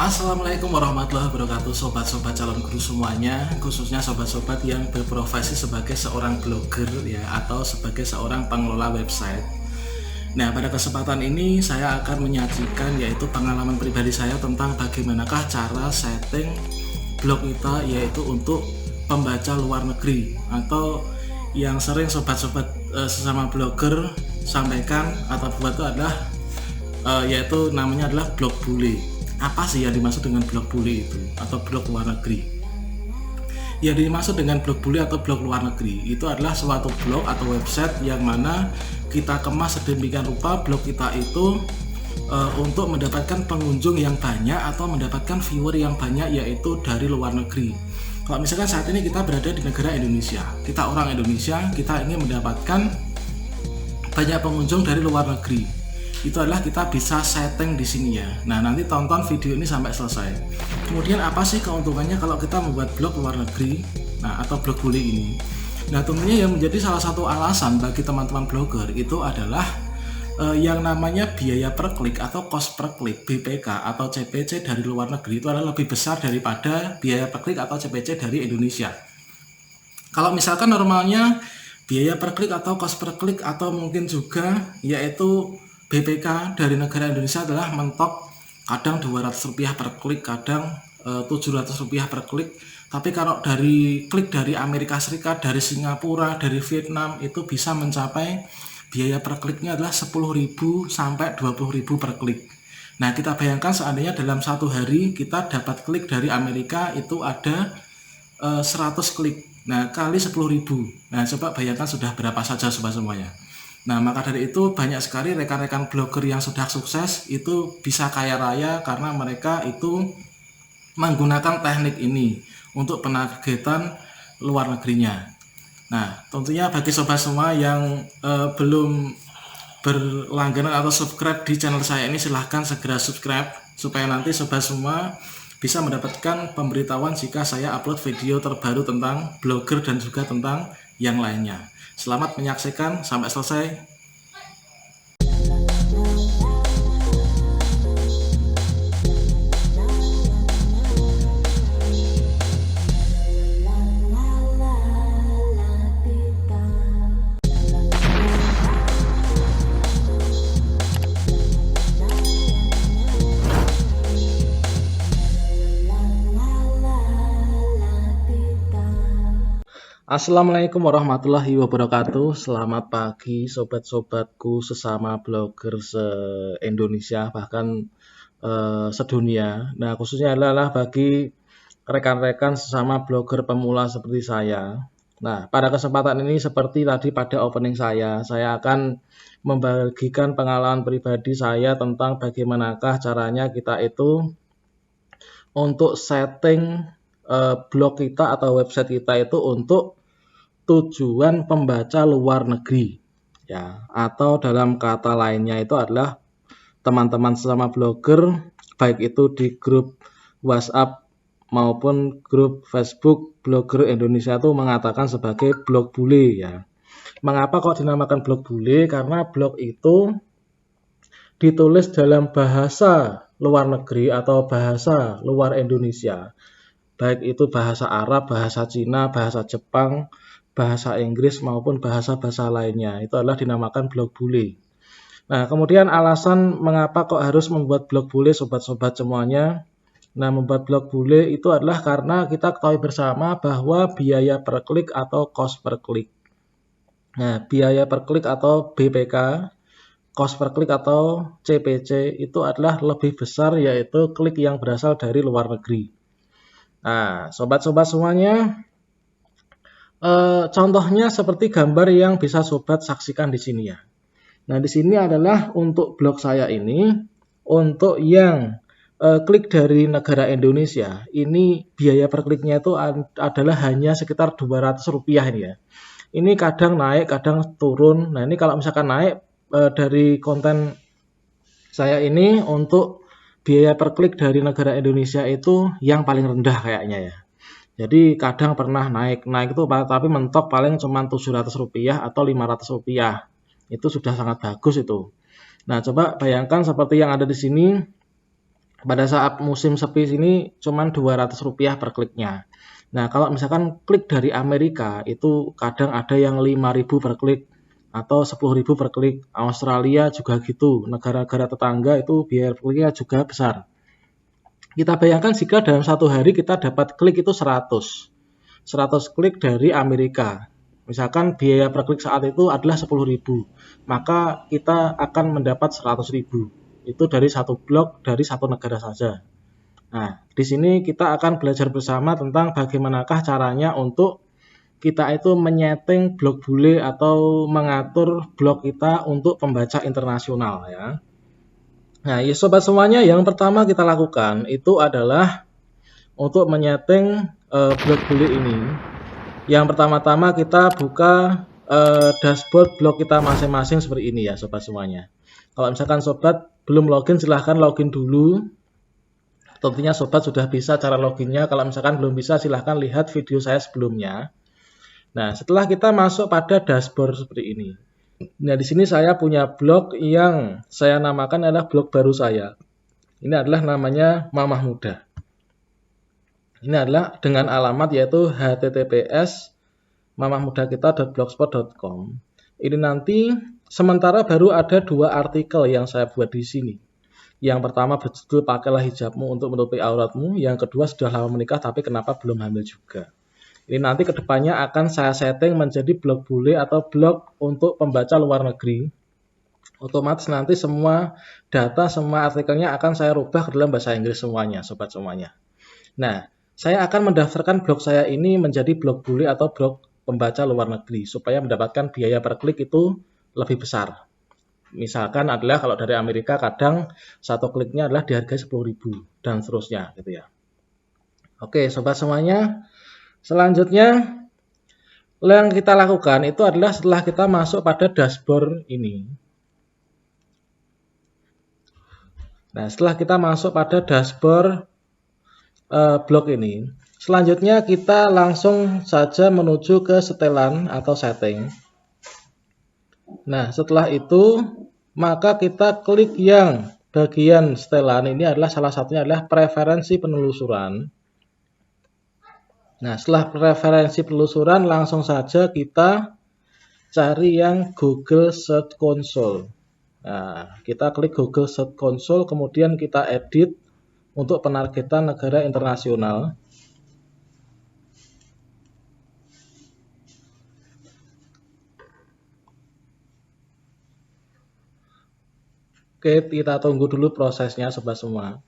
Assalamualaikum warahmatullahi wabarakatuh, sobat-sobat calon guru semuanya, khususnya sobat-sobat yang berprofesi sebagai seorang blogger ya, atau sebagai seorang pengelola website. Nah, pada kesempatan ini saya akan menyajikan yaitu pengalaman pribadi saya tentang bagaimanakah cara setting blog kita, yaitu untuk pembaca luar negeri, atau yang sering sobat-sobat sesama blogger sampaikan atau buat itu adalah yaitu namanya adalah blog bule. Apa sih yang dimaksud dengan blog bule itu atau blog luar negeri? Yang dimaksud dengan blog bule atau blog luar negeri itu adalah suatu blog atau website yang mana kita kemas sedemikian rupa blog kita itu untuk mendapatkan pengunjung yang banyak atau mendapatkan viewer yang banyak, yaitu dari luar negeri. Kalau misalkan saat ini kita berada di negara Indonesia, kita orang Indonesia, kita ingin mendapatkan banyak pengunjung dari luar negeri, itu adalah kita bisa setting di sini ya. Nah, nanti tonton video ini sampai selesai. Kemudian apa sih keuntungannya kalau kita membuat blog luar negeri, nah atau blog bule ini? Nah, tentunya yang menjadi salah satu alasan bagi teman-teman blogger itu adalah yang namanya biaya per klik atau cost per klik, BPK atau CPC dari luar negeri itu adalah lebih besar daripada biaya per klik atau CPC dari Indonesia. Kalau misalkan normalnya biaya per klik atau cost per klik atau mungkin juga yaitu BPK dari negara Indonesia adalah mentok kadang Rp200 per klik, kadang Rp700 per klik. Tapi kalau dari klik dari Amerika Serikat, dari Singapura, dari Vietnam itu bisa mencapai biaya per kliknya adalah 10.000 sampai 20.000 per klik. Nah, kita bayangkan seandainya dalam satu hari kita dapat klik dari Amerika itu ada 100 klik. Nah, kali 10.000. Nah, coba bayangkan sudah berapa saja sobat semuanya. Nah, maka dari itu banyak sekali rekan-rekan blogger yang sudah sukses itu bisa kaya raya karena mereka itu menggunakan teknik ini untuk penargetan luar negerinya. Nah, tentunya bagi sobat semua yang belum berlangganan atau subscribe di channel saya ini, silahkan segera subscribe supaya nanti sobat semua bisa mendapatkan pemberitahuan jika saya upload video terbaru tentang blogger dan juga tentang yang lainnya. Selamat menyaksikan sampai selesai. Assalamualaikum warahmatullahi wabarakatuh. Selamat pagi sobat-sobatku sesama blogger se-Indonesia, bahkan sedunia. Nah, khususnya adalah bagi rekan-rekan sesama blogger pemula seperti saya. Nah, pada kesempatan ini seperti tadi pada opening saya akan membagikan pengalaman pribadi saya tentang bagaimanakah caranya kita itu untuk setting blog kita atau website kita itu untuk tujuan pembaca luar negeri ya, atau dalam kata lainnya itu adalah teman-teman sesama blogger baik itu di grup WhatsApp maupun grup Facebook blogger Indonesia itu mengatakan sebagai blog bule ya. Mengapa kok dinamakan blog bule? Karena blog itu ditulis dalam bahasa luar negeri atau bahasa luar Indonesia, baik itu bahasa Arab, bahasa Cina, bahasa Jepang, bahasa Inggris maupun bahasa-bahasa lainnya, itu adalah dinamakan blog bule. Nah, kemudian alasan mengapa kok harus membuat blog bule sobat-sobat semuanya. Nah, membuat blog bule itu adalah karena kita ketahui bersama bahwa biaya per klik atau cost per klik. Nah, biaya per klik atau BPK, cost per klik atau CPC itu adalah lebih besar, yaitu klik yang berasal dari luar negeri. Nah, sobat-sobat semuanya, contohnya seperti gambar yang bisa sobat saksikan di sini ya. Nah, di sini adalah untuk blog saya ini, untuk yang klik dari negara Indonesia, ini biaya per kliknya itu adalah hanya sekitar Rp200 ini ya. Ini kadang naik, kadang turun. Nah, ini kalau misalkan naik dari konten saya ini untuk biaya per klik dari negara Indonesia itu yang paling rendah kayaknya ya. Jadi kadang pernah naik itu tapi mentok paling cuma Rp700 atau Rp500. Itu sudah sangat bagus itu. Nah, coba bayangkan seperti yang ada di sini. Pada saat musim sepi sini cuman Rp200 per kliknya. Nah, kalau misalkan klik dari Amerika itu kadang ada yang 5.000 per klik atau 10.000 per klik. Australia juga gitu. Negara-negara tetangga itu biaya per kliknya juga besar. Kita bayangkan jika dalam satu hari kita dapat klik itu 100 klik dari Amerika. Misalkan biaya per klik saat itu adalah 10.000, maka kita akan mendapat 100.000. Itu dari satu blog dari satu negara saja. Nah, di sini kita akan belajar bersama tentang bagaimanakah caranya untuk kita itu menyeting blog bule atau mengatur blog kita untuk pembaca internasional ya. Nah, ya sobat semuanya, yang pertama kita lakukan itu adalah untuk menyeting blog bule ini. Yang pertama-tama kita buka dashboard blog kita masing-masing seperti ini ya sobat semuanya. Kalau misalkan sobat belum login, silahkan login dulu. Tentunya sobat sudah bisa cara loginnya. Kalau misalkan belum bisa, silahkan lihat video saya sebelumnya. Nah, setelah kita masuk pada dashboard seperti ini. Nah, di sini saya punya blog yang saya namakan adalah blog baru saya. Ini adalah namanya Mamah Muda. Ini adalah dengan alamat yaitu https://mamahmudakita.blogspot.com. Ini nanti sementara baru ada 2 artikel yang saya buat di sini. Yang pertama berjudul Pakailah Hijabmu untuk Menutupi Auratmu. Yang kedua Sudah Lama Menikah Tapi Kenapa Belum Hamil Juga. Ini nanti kedepannya akan saya setting menjadi blog bule atau blog untuk pembaca luar negeri. Otomatis nanti semua data, semua artikelnya akan saya rubah ke dalam bahasa Inggris semuanya, sobat semuanya. Nah, saya akan mendaftarkan blog saya ini menjadi blog bule atau blog pembaca luar negeri supaya mendapatkan biaya per klik itu lebih besar. Misalkan adalah kalau dari Amerika kadang satu kliknya adalah dihargai 10.000 dan seterusnya gitu ya. Oke, sobat semuanya. Selanjutnya yang kita lakukan itu adalah setelah kita masuk pada dashboard ini. Nah, setelah kita masuk pada dashboard blog ini, selanjutnya kita langsung saja menuju ke setelan atau setting. Nah, setelah itu maka kita klik yang bagian setelan. Ini adalah salah satunya adalah preferensi penelusuran. Nah, setelah preferensi penelusuran langsung saja kita cari yang Google Search Console. Nah, kita klik Google Search Console, kemudian kita edit untuk penargetan negara internasional. Oke, kita tunggu dulu prosesnya sobat semua.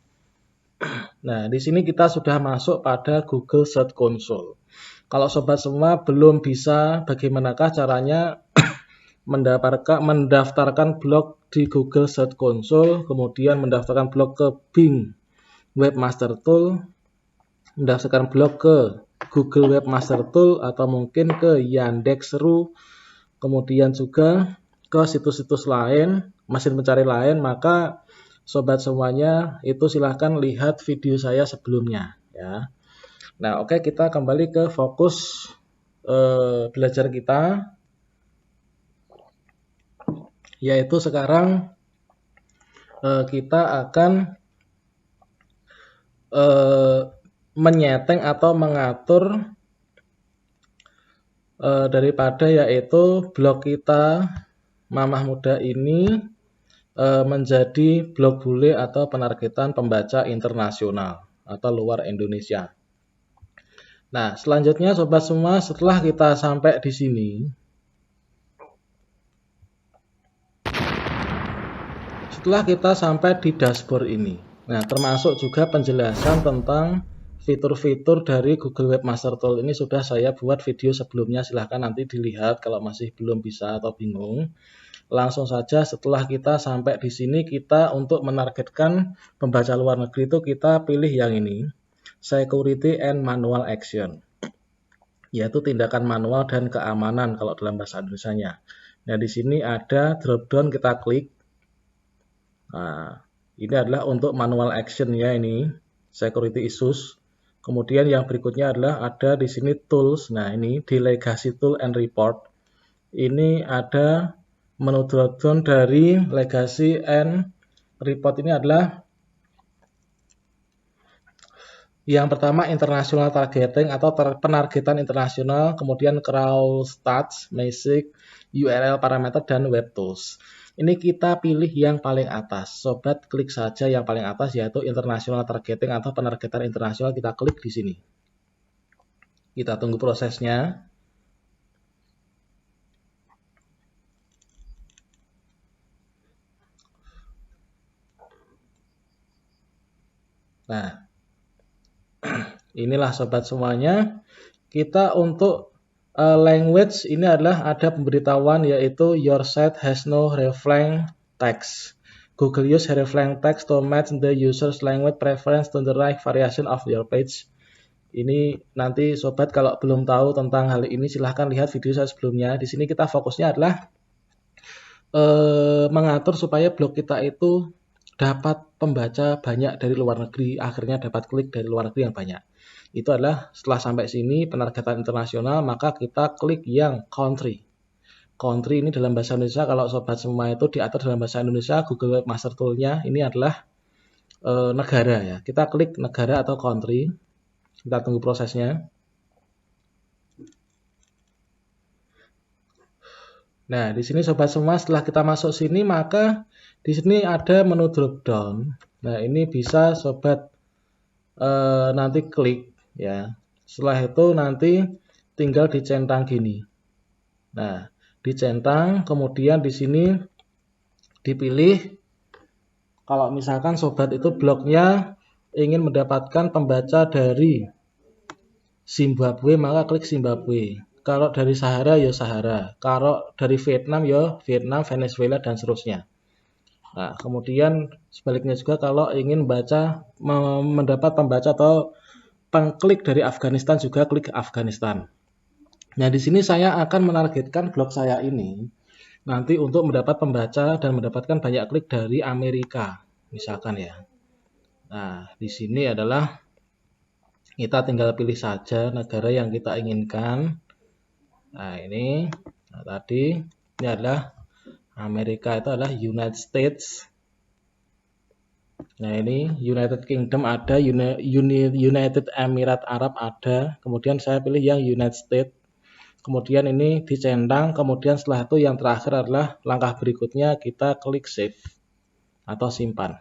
Nah, di sini kita sudah masuk pada Google Search Console. Kalau sobat semua belum bisa, bagaimanakah caranya mendaftarkan blog di Google Search Console, kemudian mendaftarkan blog ke Bing Webmaster Tool, mendaftarkan blog ke Google Webmaster Tool, atau mungkin ke Yandex.ru, kemudian juga ke situs-situs lain, mesin pencari lain, maka sobat semuanya itu silahkan lihat video saya sebelumnya ya. Nah, oke, kita kembali ke fokus belajar kita, yaitu sekarang kita akan menyeting atau mengatur daripada yaitu blog kita Mamah Muda ini menjadi blog bule atau penargetan pembaca internasional atau luar Indonesia. Nah, selanjutnya sobat semua, setelah kita sampai di sini, setelah kita sampai di dashboard ini, nah termasuk juga penjelasan tentang fitur-fitur dari Google Webmaster Tool ini sudah saya buat video sebelumnya, silahkan nanti dilihat kalau masih belum bisa atau bingung. Langsung saja setelah kita sampai di sini, kita untuk menargetkan pembaca luar negeri itu kita pilih yang ini, Security and Manual Action, yaitu tindakan manual dan keamanan kalau dalam bahasa Indonesianya. Nah, di sini ada drop down, kita klik. Nah, ini adalah untuk manual action ya, ini security issues. Kemudian yang berikutnya adalah ada di sini tools. Nah, ini di legacy tool and report. Ini ada menu drop down dari legacy and report, ini adalah Yang pertama international targeting atau penargetan internasional, kemudian crawl stats, basic, URL parameter, dan web tools. Ini kita pilih yang paling atas. Sobat klik saja yang paling atas yaitu international targeting atau penargetan internasional, kita klik di sini. Kita tunggu prosesnya. Nah, inilah sobat semuanya. Kita untuk language ini adalah ada pemberitahuan yaitu your site has no reference text. Google use reference text to match the user's language preference to the right variation of your page. Ini nanti sobat kalau belum tahu tentang hal ini silahkan lihat video saya sebelumnya. Di sini kita fokusnya adalah mengatur supaya blog kita itu dapat pembaca banyak dari luar negeri, akhirnya dapat klik dari luar negeri yang banyak. Itu adalah setelah sampai sini penargetan internasional, maka kita klik yang country. Country ini dalam bahasa Indonesia, kalau sobat semua itu diatur dalam bahasa Indonesia, Google Webmaster Tool-nya ini adalah negara ya. Kita klik negara atau country. Kita tunggu prosesnya. Nah, di sini sobat semua setelah kita masuk sini maka di sini ada menu drop down. Nah, ini bisa sobat nanti klik ya. Setelah itu nanti tinggal dicentang gini. Nah, dicentang, kemudian di sini dipilih. Kalau misalkan sobat itu blognya ingin mendapatkan pembaca dari Zimbabwe, maka klik Zimbabwe. Kalau dari Sahara ya Sahara. Kalau dari Vietnam ya Vietnam, Venezuela, dan seterusnya. Nah, kemudian sebaliknya juga kalau ingin mendapat pembaca atau pengklik dari Afghanistan juga klik Afghanistan. Nah, di sini saya akan menargetkan blog saya ini nanti untuk mendapat pembaca dan mendapatkan banyak klik dari Amerika, misalkan ya. Nah, di sini adalah kita tinggal pilih saja negara yang kita inginkan. Nah, ini tadi ini adalah Amerika, itu adalah United States. Nah, ini United Kingdom ada, United Emirat Arab ada. Kemudian saya pilih yang United States. Kemudian ini dicentang. Kemudian setelah itu yang terakhir adalah langkah berikutnya kita klik save atau simpan.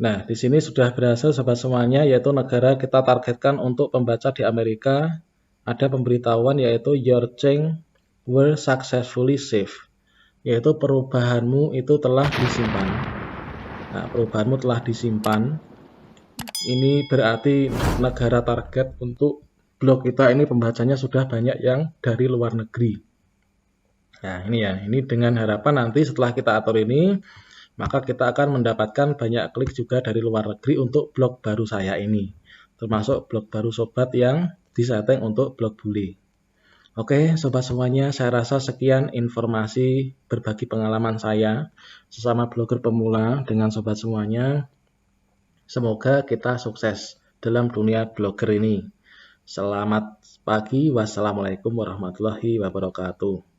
Nah, di sini sudah berhasil sobat semuanya, yaitu negara kita targetkan untuk pembaca di Amerika. Ada pemberitahuan yaitu your change were successfully saved, yaitu perubahanmu itu telah disimpan. Nah, perubahanmu telah disimpan. Ini berarti negara target untuk blog kita ini pembacanya sudah banyak yang dari luar negeri. Nah, ini ya, ini dengan harapan nanti setelah kita atur ini, maka kita akan mendapatkan banyak klik juga dari luar negeri untuk blog baru saya ini. Termasuk blog baru sobat yang disetting untuk blog bule. Oke, sobat semuanya, saya rasa sekian informasi berbagi pengalaman saya sesama blogger pemula dengan sobat semuanya. Semoga kita sukses dalam dunia blogger ini. Selamat pagi, wassalamualaikum warahmatullahi wabarakatuh.